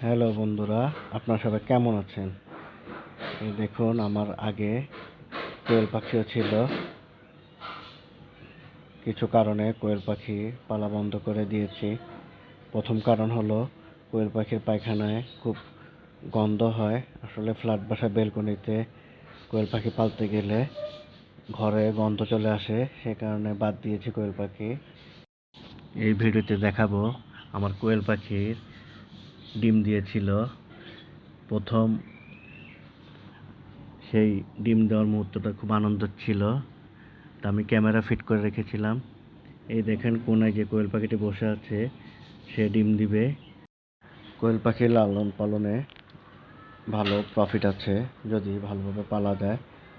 Hello বন্ধুরা, আপনারা সবাই কেমন আছেন? এই দেখুন, আমার আগে কোয়েল পাখিও ছিল। কিছু কারণে কোয়েল পাখি পালা বন্ধ করে দিয়েছি। প্রথম কারণ হলো কোয়েল পাখির পায়খানায় খুব গন্ধ হয়। আসলে ফ্ল্যাট বাসা বেলকনিতে কোয়েল পাখি পালতে গেলে ঘরে গন্ধ চলে আসে, সে কারণে বাদ দিয়েছি কোয়েল পাখি। এই ভিডিওতে দেখাবো আমার কোয়েল পাখির ডিম দিয়েছিল। প্রথম সেই ডিম দেওয়ার মুহূর্তটা খুব আনন্দ ছিল। তা আমি ক্যামেরা ফিট করে রেখেছিলাম। এই দেখেন কোনায় যে কোয়েল পাখিটি বসে আছে, সে ডিম দিবে। কোয়েল পাখির লালন পালনে ভালো প্রফিট আছে যদি ভালোভাবে পালা যায়,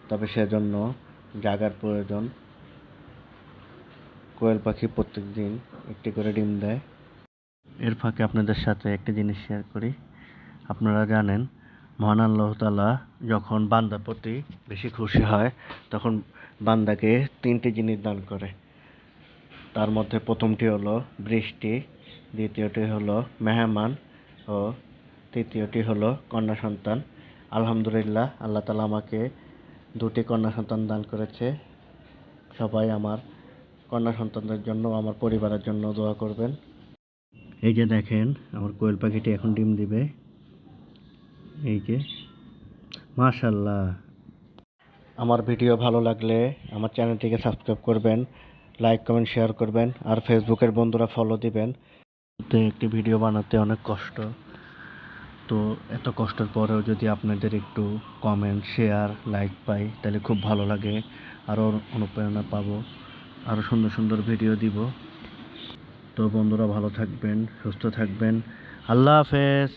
তবে সেজন্য জায়গার প্রয়োজন। কোয়েল পাখি প্রত্যেক দিন একটি করে ডিম দেয়। এর ফাঁকে আপনাদের সাথে একটি জিনিস শেয়ার করি। আপনারা জানেন, মহান আল্লাহ তাআলা যখন বান্দার প্রতি বেশি খুশি হয়, তখন বান্দাকে 3টি জিনিস দান করে। তার মধ্যে প্রথমটি হলো বৃষ্টি, দ্বিতীয়টি হলো মেহমান ও তৃতীয়টি হলো কন্যা সন্তান। আলহামদুলিল্লাহ, আল্লাহ তাআলা আমাকে 2টি কন্যা সন্তান দান করেছে। সবাই আমার কন্যা সন্তানদের জন্য, আমার পরিবারের জন্য দোয়া করবেন। এই যে দেখেন, আমার কোয়েল পাখিটি এখন ডিম দিবে। এই যে, মাশাআল্লাহ। আমার ভিডিও ভালো লাগলে আমার চ্যানেলটিকে সাবস্ক্রাইব করবেন, লাইক কমেন্ট শেয়ার করবেন, আর ফেসবুকের বন্ধুরা ফলো দিবেন। একটি ভিডিও বানাতে অনেক কষ্ট, তো এত কষ্টের পরেও যদি আপনাদের একটু কমেন্ট শেয়ার লাইক পাই, তাহলে খুব ভালো লাগে। আরও অনুপ্রেরণা পাবো, আরও সুন্দর সুন্দর ভিডিও দিব। তো বন্ধুরা, ভালো থাকবেন, সুস্থ থাকবেন। আল্লাহ হাফেজ।